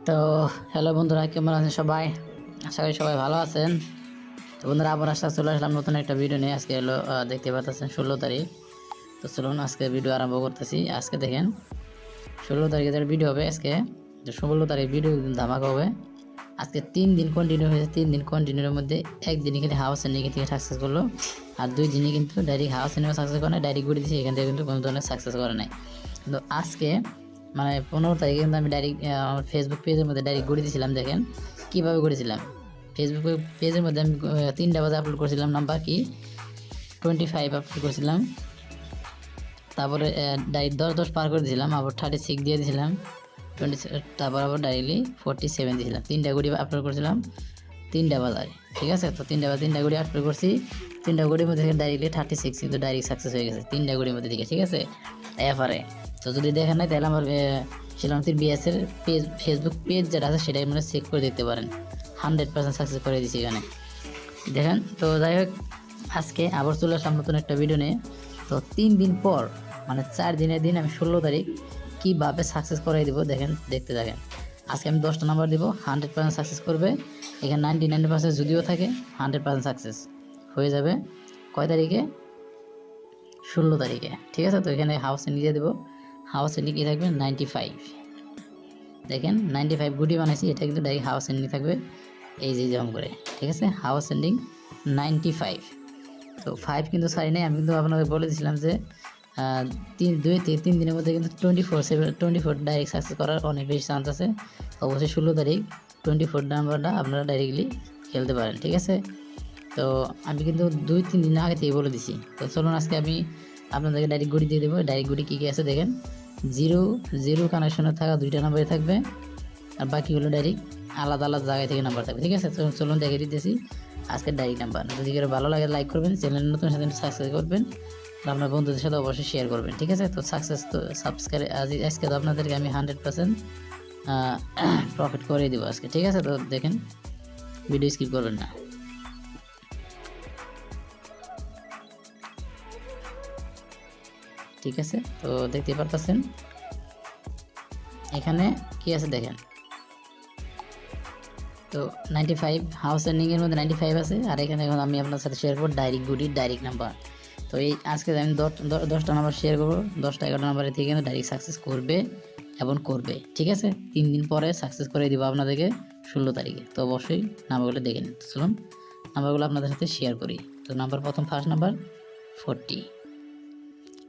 তো হ্যালো বন্ধুরা, কেমন আছেন সবাই? আশা করি সবাই ভালো আছেন। তো বন্ধুরা, আবার চলে আসলাম নতুন একটা ভিডিও নিয়ে। আজকে হলো দেখতে পাচ্ছেন 16 তারিখ। তো চলুন আজকে ভিডিও আরম্ভ করতেছি। আজকে দেখেন 16 তারিখে যে ভিডিও হবে, আজকে যে 16 তারিখ ভিডিও ধামাকা হবে। আজকে 3 দিন কন্টিনিউ হয়েছে। 3 দিন কন্টিনিউর মধ্যে একদিনই কিন্তু হাউস এন্ডিং থেকে সাকসেস করলো, আর 2 দিনই কিন্তু ডাইরেক্ট হাউস এন্ডিং সাকসেস করে নাই, ডাইরেক্ট ঘুরে দিয়েছি। এখান থেকে কিন্তু কোনো ধরনের সাকসেস করে নাই। কিন্তু আজকে মানে 15 তারিখে কিন্তু আমি ডাইরেক্ট আমার ফেসবুক পেজের মধ্যে ডাইরেক্ট ঘুরে দিয়েছিলাম। দেখেন কীভাবে করেছিলাম। ফেসবুক পেজের মধ্যে আমি 3টা বাজে আপলোড করেছিলাম, নাম্বার কি 25 আপলোড করেছিলাম। তারপরে ডাইরেক্ট 10 পার করে দিয়েছিলাম, আবার 36 দিয়ে দিয়েছিলাম, 20, তারপর আবার ডাইরেক্টলি 47 দিয়েছিলাম। 3টা গুড়ি আপলোড করেছিলাম 3টা বাজারে, ঠিক আছে। তো 3টা গুড়ি আপলোড করছি। 3টা গুড়ির মধ্যে থেকে ডাইরেক্টলি 36 কিন্তু ডাইরেক্ট সাকসেস হয়ে গেছে 3টা গুড়ির মধ্যে থেকে, ঠিক আছে। এফআরে তো যদি দেখেন নাই তাহলে আমার শিলান্তির বিএসের পেজ, ফেসবুক পেজ যেটা আছে সেটাই মানে চেক করে দেখতে পারেন। 100% সাকসেস করে দিয়েছি এখানে, দেখেন। তো যাই হোক, আজকে আবার চলে আসলাম নতুন একটা ভিডিও নিয়ে। তো 3 দিন পর মানে 4 দিনের দিন আমি 16 তারিখ কীভাবে সাকসেস করাই দিব দেখেন, দেখতে থাকেন। আজকে আমি 10টা নাম্বার দিব, 100% সাকসেস করবে। এখানে 99% যদিও থাকে 100% সাকসেস হয়ে যাবে। কয় তারিখে? 16 তারিখে, ঠিক আছে। তো এখানে হাউস এন্ডিং দিয়ে দেবো। হাউস এন্ডিং কী থাকবে? 95। দেখেন 95 গুটি বানাইছি, এটা কিন্তু ডাইরেক্ট হাউস এন্ডিং থাকবে এই যে যেমন করে, ঠিক আছে। House ending 95। তো 5 কিন্তু ছাড়ি নাই। আমি কিন্তু আপনাদের বলে দিয়েছিলাম যে 3 দিনের মধ্যে কিন্তু 24 ডাইরেক্ট সাকসেস করার অনেক বেশি চান্স আছে। অবশ্যই 16 তারিখ 24 নাম্বারটা আপনারা ডাইরেক্টলি খেলতে পারেন, ঠিক আছে। তো আমি কিন্তু 2-3 দিন আগে থেকে বলে দিছি। তো চলুন আজকে আমি আপনাদেরকে ডাইরেক্ট গুটি দিয়ে দেবো। ডাইরেক্ট গুটি কী কী আছে দেখেন। 0 কানেকশনে থাকা 2টা নাম্বারে থাকবে, আর বাকিগুলো ডাইরেক্ট আলাদা আলাদা জায়গায় থেকে নাম্বার থাকবে, ঠিক আছে। তো চলুন দেখে দিতেছি আজকে ডাইরেক্ট নাম্বার। যদি কেউ ভালো লাগে লাইক করবেন, চ্যানেল নতুন সাথে সাবস্ক্রাইব করবেন, আর আপনার বন্ধুদের সাথে অবশ্যই শেয়ার করবেন, ঠিক আছে। তো সাকসেস তো সাবস্ক্রাইব আজকে তো আপনাদেরকে আমি 100% প্রফিট করে দেবো আজকে, ঠিক আছে। তো দেখেন, ভিডিও স্কিপ করবেন না, ঠিক আছে। তো দেখতে পারতেছেন এখানে কি আছে দেখেন। তো 95 হাউস এন্ডিংয়ের মধ্যে 95 আছে, আর এখানে এখন আমি আপনার সাথে শেয়ার করবো ডাইরেক্ট গুটির ডাইরেক্ট নাম্বার। তো এই আজকে আমি 10টা নাম্বার শেয়ার করবো। 10টা 11টা নাম্বারের থেকে কিন্তু ডাইরেক্ট সাকসেস করবে এবং করবে, ঠিক আছে। 3 দিন পরে সাকসেস করে দিব আপনাদেরকে 16 তারিখে। তো অবশ্যই নাম্বারগুলো দেখে নিন। চলুন নাম্বারগুলো আপনাদের সাথে শেয়ার করি। তো নাম্বার প্রথম ফার্স্ট নাম্বার 40,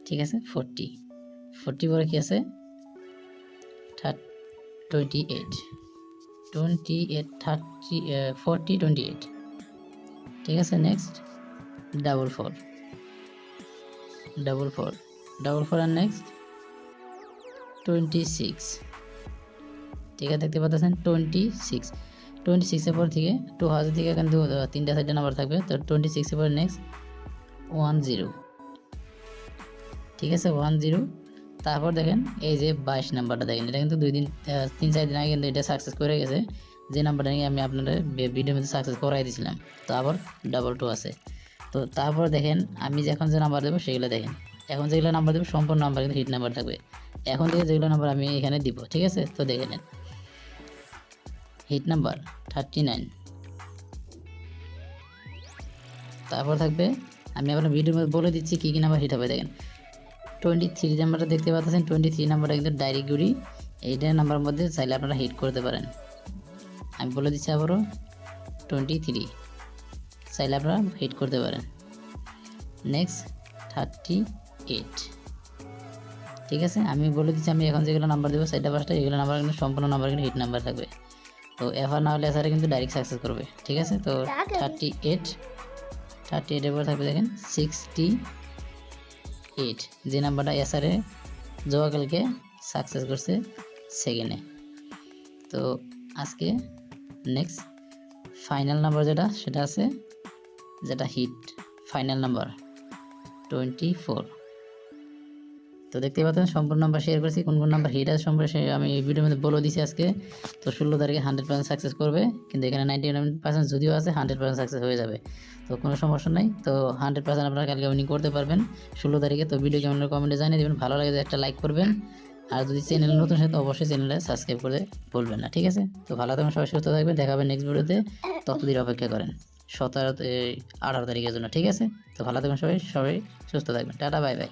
ঠিক আছে। 40 পরে কি আছে? 28, 30, 40, 28, ঠিক আছে। নেক্সট 44, আর নেক্সট 26, ঠিক আছে। দেখতে পাচ্ছেন 26 এর পর থেকে 2000 থেকে কিন্তু 3টা নাম্বার থাকবে। তো 26 এর পর নেক্সট 10, ঠিক আছে। 10, তারপর দেখেন এই যে 22 নাম্বারটা দেখেন, এটা কিন্তু 3-4 দিন আগে কিন্তু এটা সাকসেস করে গেছে, যে নাম্বারটা নিয়ে আমি আপনাদের ভিডিওর মধ্যে সাকসেস করাই দিয়েছিলাম। তো আবার 22 আছে। তো তারপর দেখেন আমি এখন যে নাম্বার দেবো সেগুলো দেখেন। এখন যেগুলো নাম্বার দেবো সম্পূর্ণ নাম্বার কিন্তু হিট নাম্বার থাকবে। এখন থেকে যেগুলো নাম্বার আমি এখানে দিব, ঠিক আছে। তো দেখে নেন, হিট নাম্বার 39। তারপর থাকবে, আমি আপনার ভিডিওর মধ্যে বলে দিচ্ছি কী কী নাম্বার হিট হবে। দেখেন 23 নাম্বারটা দেখতে পাচ্ছেন। 23 নাম্বারটা কিন্তু ডাইরেক্ট গুড়ি, এইটা নাম্বার মধ্যে চাইলে আপনারা হিট করতে পারেন। আমি বলে দিচ্ছি আবারও, 23 চাইলে আপনারা হিট করতে পারেন। নেক্সট 38, ঠিক আছে। আমি বলে দিচ্ছি আমি এখন যেগুলো নাম্বার দেবো 4টা-5টা, এগুলো নাম্বার কিন্তু সম্পূর্ণ নাম্বার কিন্তু হিট নাম্বার থাকবে। তো এফআর না হলে এসআরে কিন্তু ডাইরেক্ট সাকসেস করবে, ঠিক আছে। তো 38 এর পর থাকবে দেখেন 68, যে নাম্বারটা এসআরে জোয়াকালকে সাকসেস করছে সেকেন্ডে। তো আজকে নেক্সট ফাইনাল নাম্বার যেটা, সেটা আছে যেটা হিট ফাইনাল নাম্বার 24। তো দেখতে পাচ্ছেন সম্পূর্ণ নাম্বার শেয়ার করেছি, কোন কোন নাম্বার হিট আছে সম্পর্কে আমি এই ভিডিওর মধ্যে বলে দিয়েছি আজকে। তো 16 তারিখে 100% সাকসেস করবে, কিন্তু এখানে 99% যদিও আছে 100% সাকসেস হয়ে যাবে। তো কোনো সমস্যা নাই। তো 100% আপনারা কালকে উইনিং করতে পারবেন 16 তারিখে। তো ভিডিও কেমন কমেন্টে জানিয়ে দেবেন, ভালো লাগে একটা লাইক করবেন, আর যদি চ্যানেল নতুন হয় তো অবশ্যই চ্যানেলে সাবস্ক্রাইব করে ভুলবেন না, ঠিক আছে? তো ভালো থাকবেন সবাই, সুস্থ থাকবেন, দেখা হবে নেক্সট ভিডিওতে। ততদিন অপেক্ষা করেন 18 তারিখের জন্য, ঠিক আছে? তো ভালো থাকবেন সবাই, সবাই সুস্থ থাকবেন, টাটা বাই বাই।